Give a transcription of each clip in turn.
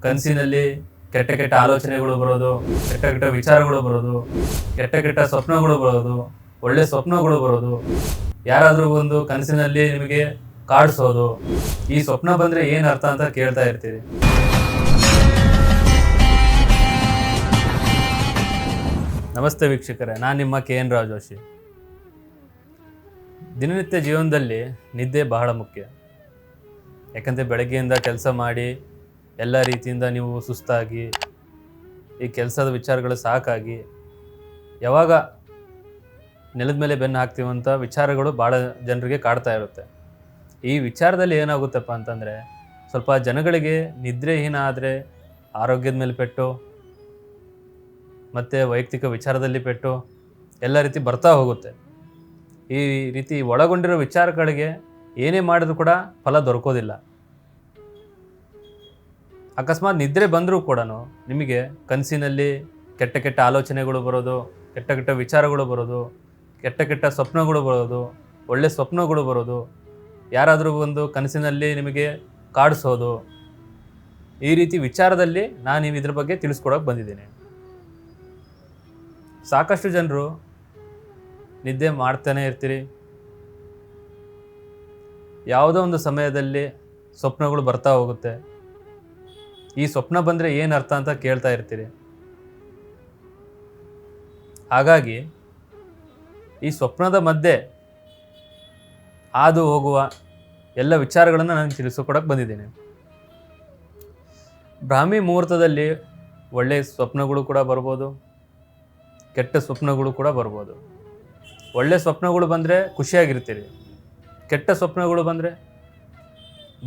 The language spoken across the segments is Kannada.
ಕನಸಿನಲ್ಲಿ ಕೆಟ್ಟ ಕೆಟ್ಟ ಆಲೋಚನೆಗಳು ಬರೋದು, ಕೆಟ್ಟ ಕೆಟ್ಟ ವಿಚಾರಗಳು ಬರೋದು, ಕೆಟ್ಟ ಕೆಟ್ಟ ಸ್ವಪ್ನಗಳು ಬರೋದು, ಒಳ್ಳೆ ಸ್ವಪ್ನಗಳು ಬರೋದು, ಯಾರಾದರೂ ಒಂದು ಕನಸಿನಲ್ಲಿ ನಿಮಗೆ ಕಾಡಿಸೋದು. ಈ ಸ್ವಪ್ನ ಬಂದರೆ ಏನು ಅರ್ಥ ಅಂತ ಕೇಳ್ತಾ ಇರ್ತೀರಿ. ನಮಸ್ತೆ ವೀಕ್ಷಕರೇ, ನಾನು ನಿಮ್ಮ KN ರಾವ್ ಜೋಶಿ. ದಿನನಿತ್ಯ ಜೀವನದಲ್ಲಿ ನಿದ್ದೆ ಬಹಳ ಮುಖ್ಯ. ಯಾಕಂದರೆ ಬೆಳಗ್ಗೆಯಿಂದ ಕೆಲಸ ಮಾಡಿ ಎಲ್ಲ ರೀತಿಯಿಂದ ನೀವು ಸುಸ್ತಾಗಿ ಈ ಕೆಲಸದ ವಿಚಾರಗಳು ಸಾಕಾಗಿ ಯಾವಾಗ ನೆಲದ ಮೇಲೆ ಬೆನ್ನು ಹಾಕ್ತೀವಂಥ ವಿಚಾರಗಳು ಭಾಳ ಜನರಿಗೆ ಕಾಡ್ತಾ ಇರುತ್ತೆ. ಈ ವಿಚಾರದಲ್ಲಿ ಏನಾಗುತ್ತಪ್ಪ ಅಂತಂದರೆ, ಸ್ವಲ್ಪ ಜನಗಳಿಗೆ ನಿದ್ರೆಹೀನ ಆದರೆ ಆರೋಗ್ಯದ ಮೇಲೆ ಪೆಟ್ಟು ಮತ್ತು ವೈಯಕ್ತಿಕ ವಿಚಾರದಲ್ಲಿ ಪೆಟ್ಟು ಎಲ್ಲ ರೀತಿ ಬರ್ತಾ ಹೋಗುತ್ತೆ. ಈ ರೀತಿ ಒಳಗೊಂಡಿರೋ ವಿಚಾರಗಳಿಗೆ ಏನೇ ಮಾಡಿದ್ರೂ ಕೂಡ ಫಲ ದೊರಕೋದಿಲ್ಲ. ಅಕಸ್ಮಾತ್ ನಿದ್ರೆ ಬಂದರೂ ಕೂಡ ನಿಮಗೆ ಕನಸಿನಲ್ಲಿ ಕೆಟ್ಟ ಕೆಟ್ಟ ಆಲೋಚನೆಗಳು ಬರೋದು, ಕೆಟ್ಟ ಕೆಟ್ಟ ವಿಚಾರಗಳು ಬರೋದು, ಕೆಟ್ಟ ಕೆಟ್ಟ ಸ್ವಪ್ನಗಳು ಬರೋದು, ಒಳ್ಳೆ ಸ್ವಪ್ನಗಳು ಬರೋದು, ಯಾರಾದರೂ ಒಂದು ಕನಸಿನಲ್ಲಿ ನಿಮಗೆ ಕಾಡಿಸೋದು, ಈ ರೀತಿ ವಿಚಾರದಲ್ಲಿ ನಾನು ಇದ್ರ ಬಗ್ಗೆ ತಿಳಿಸ್ಕೊಡೋಕೆ ಬಂದಿದ್ದೀನಿ. ಸಾಕಷ್ಟು ಜನರು ನಿದ್ದೆ ಮಾಡ್ತಾನೆ ಇರ್ತೀರಿ. ಯಾವುದೋ ಒಂದು ಸಮಯದಲ್ಲಿ ಸ್ವಪ್ನಗಳು ಬರ್ತಾ ಹೋಗುತ್ತೆ. ಈ ಸ್ವಪ್ನ ಬಂದರೆ ಏನು ಅರ್ಥ ಅಂತ ಕೇಳ್ತಾ ಇರ್ತೀರಿ. ಹಾಗಾಗಿ ಈ ಸ್ವಪ್ನದ ಮಧ್ಯೆ ಹಾದು ಹೋಗುವ ಎಲ್ಲ ವಿಚಾರಗಳನ್ನು ನಾನು ತಿಳಿಸಿಕೊಡಕ್ಕೆ ಬಂದಿದ್ದೀನಿ. ಬ್ರಾಹ್ಮಿ ಮುಹೂರ್ತದಲ್ಲಿ ಒಳ್ಳೆಯ ಸ್ವಪ್ನಗಳು ಕೂಡ ಬರ್ಬೋದು, ಕೆಟ್ಟ ಸ್ವಪ್ನಗಳು ಕೂಡ ಬರ್ಬೋದು. ಒಳ್ಳೆ ಸ್ವಪ್ನಗಳು ಬಂದರೆ ಖುಷಿಯಾಗಿರ್ತೀರಿ, ಕೆಟ್ಟ ಸ್ವಪ್ನಗಳು ಬಂದರೆ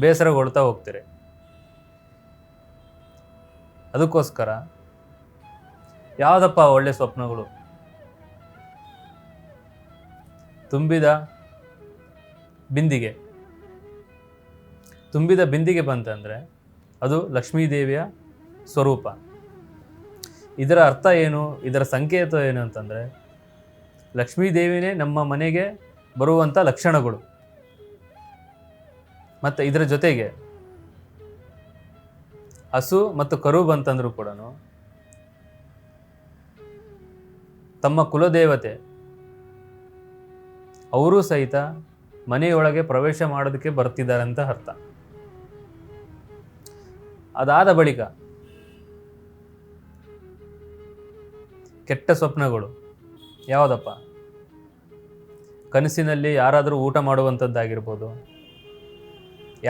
ಬೇಸರಗೊಳ್ತಾ ಹೋಗ್ತೀರಿ. ಅದಕ್ಕೋಸ್ಕರ ಯಾವುದಪ್ಪ ಒಳ್ಳೆ ಸ್ವಪ್ನಗಳು? ತುಂಬಿದ ಬಿಂದಿಗೆ ಬಂತಂದರೆ ಅದು ಲಕ್ಷ್ಮೀದೇವಿಯ ಸ್ವರೂಪ. ಇದರ ಅರ್ಥ ಏನು, ಇದರ ಸಂಕೇತ ಏನು ಅಂತಂದರೆ, ಲಕ್ಷ್ಮೀದೇವಿನೇ ನಮ್ಮ ಮನೆಗೆ ಬರುವಂಥ ಲಕ್ಷಣಗಳು. ಮತ್ತು ಇದರ ಜೊತೆಗೆ ಹಸು ಮತ್ತು ಕರು ಬಂತಂದರೂ ಕೂಡ ತಮ್ಮ ಕುಲದೇವತೆ ಅವರೂ ಸಹಿತ ಮನೆಯೊಳಗೆ ಪ್ರವೇಶ ಮಾಡೋದಕ್ಕೆ ಬರ್ತಿದ್ದಾರೆ ಅಂತ ಅರ್ಥ. ಅದಾದ ಬಳಿಕ ಕೆಟ್ಟ ಸ್ವಪ್ನಗಳು ಯಾವುದಪ್ಪ? ಕನಸಿನಲ್ಲಿ ಯಾರಾದರೂ ಊಟ ಮಾಡುವಂಥದ್ದಾಗಿರ್ಬೋದು,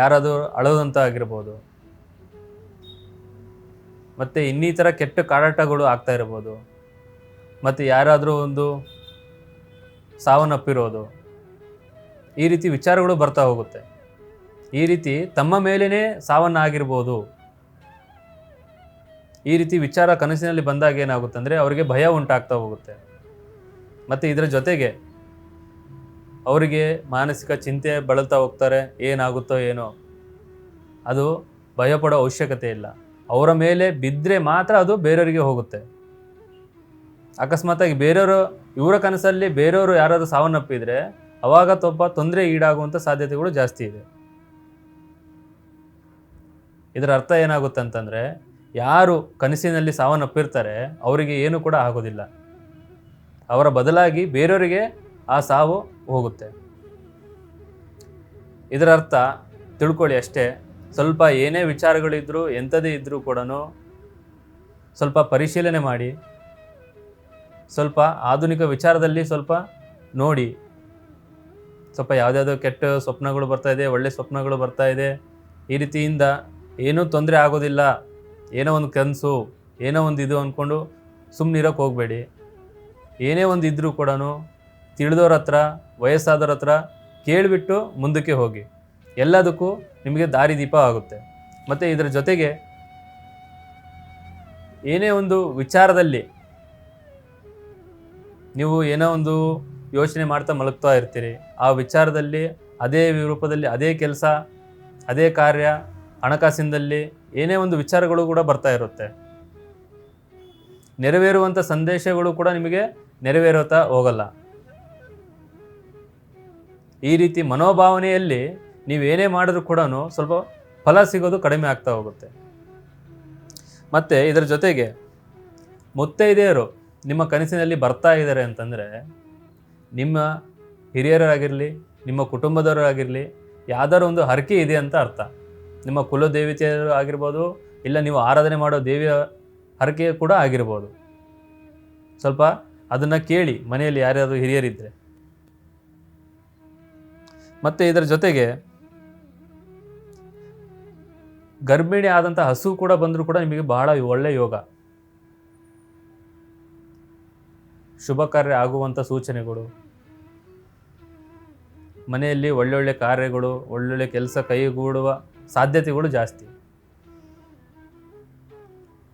ಯಾರಾದರೂ ಅಳೋದಂಥ ಆಗಿರ್ಬೋದು, ಮತ್ತು ಇನ್ನಿತರ ಕೆಟ್ಟ ಕಾಡಾಟಗಳು ಆಗ್ತಾ ಇರ್ಬೋದು, ಮತ್ತು ಯಾರಾದರೂ ಒಂದು ಸಾವನ್ನಪ್ಪಿರೋದು, ಈ ರೀತಿ ವಿಚಾರಗಳು ಬರ್ತಾ ಹೋಗುತ್ತೆ. ಈ ರೀತಿ ತಮ್ಮ ಮೇಲೇ ಸಾವನ್ನಾಗಿರ್ಬೋದು. ಈ ರೀತಿ ವಿಚಾರ ಕನಸಿನಲ್ಲಿ ಬಂದಾಗ ಏನಾಗುತ್ತೆ ಅಂದರೆ ಅವರಿಗೆ ಭಯ ಉಂಟಾಗ್ತಾ ಹೋಗುತ್ತೆ. ಮತ್ತು ಇದರ ಜೊತೆಗೆ ಅವರಿಗೆ ಮಾನಸಿಕ ಚಿಂತೆ ಬಳಲ್ತಾ ಹೋಗ್ತಾರೆ. ಏನಾಗುತ್ತೋ ಏನೋ, ಅದು ಭಯಪಡೋ ಅವಶ್ಯಕತೆ ಇಲ್ಲ. ಅವರ ಮೇಲೆ ಬಿದ್ದರೆ ಮಾತ್ರ ಅದು ಬೇರೆಯವರಿಗೆ ಹೋಗುತ್ತೆ. ಅಕಸ್ಮಾತಾಗಿ ಇವರ ಕನಸಲ್ಲಿ ಬೇರೆಯವರು ಯಾರಾದರೂ ಸಾವನ್ನಪ್ಪಿದರೆ ಅವಾಗ ತೊಂದರೆ ಈಡಾಗುವಂಥ ಸಾಧ್ಯತೆಗಳು ಜಾಸ್ತಿ ಇದೆ. ಇದರ ಅರ್ಥ ಏನಾಗುತ್ತೆ ಅಂತಂದರೆ, ಯಾರು ಕನಸಿನಲ್ಲಿ ಸಾವನ್ನಪ್ಪಿರ್ತಾರೆ ಅವರಿಗೆ ಏನೂ ಕೂಡ ಆಗೋದಿಲ್ಲ. ಅವರ ಬದಲಾಗಿ ಬೇರೆಯವರಿಗೆ ಆ ಸಾವು ಹೋಗುತ್ತೆ. ಇದರ ಅರ್ಥ ತಿಳ್ಕೊಳ್ಳಿ ಅಷ್ಟೇ. ಸ್ವಲ್ಪ ಏನೇ ವಿಚಾರಗಳಿದ್ದರೂ ಎಂಥದೇ ಇದ್ದರೂ ಕೂಡ ಸ್ವಲ್ಪ ಪರಿಶೀಲನೆ ಮಾಡಿ, ಸ್ವಲ್ಪ ಆಧುನಿಕ ವಿಚಾರದಲ್ಲಿ ಸ್ವಲ್ಪ ನೋಡಿ. ಸ್ವಲ್ಪ ಯಾವುದ್ಯಾವುದೋ ಕೆಟ್ಟ ಸ್ವಪ್ನಗಳು ಬರ್ತಾ ಇದೆ, ಒಳ್ಳೆ ಸ್ವಪ್ನಗಳು ಬರ್ತಾ ಇದೆ, ಈ ರೀತಿಯಿಂದ ಏನೂ ತೊಂದರೆ ಆಗೋದಿಲ್ಲ, ಏನೋ ಒಂದು ಕನಸು, ಏನೋ ಒಂದು ಇದು ಅಂದ್ಕೊಂಡು ಸುಮ್ಮನಿರೋಕ್ಕೆ ಹೋಗಬೇಡಿ. ಏನೇ ಒಂದು ಇದ್ದರೂ ಕೂಡ ತಿಳಿದವ್ರ ಹತ್ರ, ವಯಸ್ಸಾದವ್ರ ಹತ್ರ ಕೇಳಿಬಿಟ್ಟು ಮುಂದಕ್ಕೆ ಹೋಗಿ. ಎಲ್ಲದಕ್ಕೂ ನಿಮಗೆ ದಾರಿದೀಪ ಆಗುತ್ತೆ. ಮತ್ತು ಇದರ ಜೊತೆಗೆ ಏನೇ ಒಂದು ವಿಚಾರದಲ್ಲಿ ನೀವು ಏನೋ ಒಂದು ಯೋಚನೆ ಮಾಡ್ತಾ ಮಲಗ್ತಾ ಇರ್ತೀರಿ, ಆ ವಿಚಾರದಲ್ಲಿ ಅದೇ ರೂಪದಲ್ಲಿ ಅದೇ ಕೆಲಸ, ಅದೇ ಕಾರ್ಯ, ಹಣಕಾಸಿನಲ್ಲಿ ಏನೇ ಒಂದು ವಿಚಾರಗಳು ಕೂಡ ಬರ್ತಾ ಇರುತ್ತೆ. ನೆರವೇರುವಂಥ ಸಂದೇಶಗಳು ಕೂಡ ನಿಮಗೆ ನೆರವೇರುತ್ತಾ ಹೋಗಲ್ಲ. ಈ ರೀತಿ ಮನೋಭಾವನೆಯಲ್ಲಿ ನೀವೇನೇ ಮಾಡಿದ್ರೂ ಕೂಡ ಸ್ವಲ್ಪ ಫಲ ಸಿಗೋದು ಕಡಿಮೆ ಆಗ್ತಾ ಹೋಗುತ್ತೆ. ಮತ್ತು ಇದರ ಜೊತೆಗೆ ಮುತ್ತೈದೆಯರು ನಿಮ್ಮ ಕನಸಿನಲ್ಲಿ ಬರ್ತಾ ಇದ್ದಾರೆ ಅಂತಂದರೆ ನಿಮ್ಮ ಹಿರಿಯರಾಗಿರಲಿ, ನಿಮ್ಮ ಕುಟುಂಬದವರಾಗಿರಲಿ, ಯಾವ್ದಾದ್ರು ಒಂದು ಹರಕೆ ಇದೆ ಅಂತ ಅರ್ಥ. ನಿಮ್ಮ ಕುಲದೇವತೆಯರು ಆಗಿರ್ಬೋದು, ಇಲ್ಲ ನೀವು ಆರಾಧನೆ ಮಾಡೋ ದೇವಿಯ ಹರಕೆ ಕೂಡ ಆಗಿರ್ಬೋದು. ಸ್ವಲ್ಪ ಅದನ್ನು ಕೇಳಿ ಮನೆಯಲ್ಲಿ ಯಾರ್ಯಾರು ಹಿರಿಯರಿದ್ದರೆ. ಮತ್ತು ಇದರ ಜೊತೆಗೆ ಗರ್ಭಿಣಿ ಆದಂಥ ಹಸು ಕೂಡ ಬಂದರೂ ಕೂಡ ನಿಮಗೆ ಬಹಳ ಒಳ್ಳೆಯ ಯೋಗ, ಶುಭ ಕಾರ್ಯ ಆಗುವಂಥ ಸೂಚನೆಗಳು, ಮನೆಯಲ್ಲಿ ಒಳ್ಳೊಳ್ಳೆ ಕಾರ್ಯಗಳು, ಒಳ್ಳೊಳ್ಳೆ ಕೆಲಸ ಕೈಗೂಡುವ ಸಾಧ್ಯತೆಗಳು ಜಾಸ್ತಿ.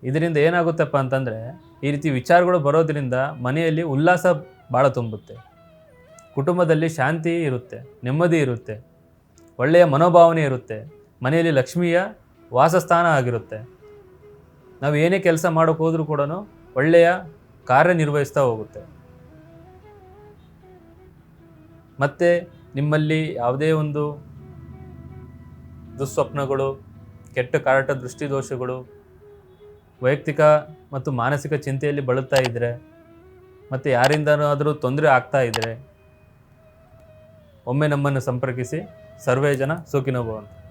ಇದರಿಂದ ಏನಾಗುತ್ತಪ್ಪ ಅಂತಂದರೆ ಈ ರೀತಿ ವಿಚಾರಗಳು ಬರೋದರಿಂದ ಮನೆಯಲ್ಲಿ ಉಲ್ಲಾಸ ಭಾಳ ತುಂಬುತ್ತೆ, ಕುಟುಂಬದಲ್ಲಿ ಶಾಂತಿ ಇರುತ್ತೆ, ನೆಮ್ಮದಿ ಇರುತ್ತೆ, ಒಳ್ಳೆಯ ಮನೋಭಾವನೆ ಇರುತ್ತೆ, ಮನೆಯಲ್ಲಿ ಲಕ್ಷ್ಮಿಯ ವಾಸಸ್ಥಾನ ಆಗಿರುತ್ತೆ. ನಾವು ಏನೇ ಕೆಲಸ ಮಾಡೋಕ್ಕೆ ಹೋದರೂ ಕೂಡ ಒಳ್ಳೆಯ ಕಾರ್ಯನಿರ್ವಹಿಸ್ತಾ ಹೋಗುತ್ತೆ. ಮತ್ತು ನಿಮ್ಮಲ್ಲಿ ಯಾವುದೇ ಒಂದು ದುಸ್ವಪ್ನಗಳು, ಕೆಟ್ಟ ಕಾಟ ದೃಷ್ಟಿದೋಷಗಳು, ವೈಯಕ್ತಿಕ ಮತ್ತು ಮಾನಸಿಕ ಚಿಂತೆಯಲ್ಲಿ ಬಳಲ್ತಾ ಇದ್ದರೆ, ಮತ್ತು ಯಾರಿಂದನಾದರೂ ತೊಂದರೆ ಆಗ್ತಾ ಇದ್ದರೆ ಒಮ್ಮೆ ನಮ್ಮನ್ನು ಸಂಪರ್ಕಿಸಿ. ಸರ್ವೇ ಜನ ಸುಖಿನೋ ಭವಂತು.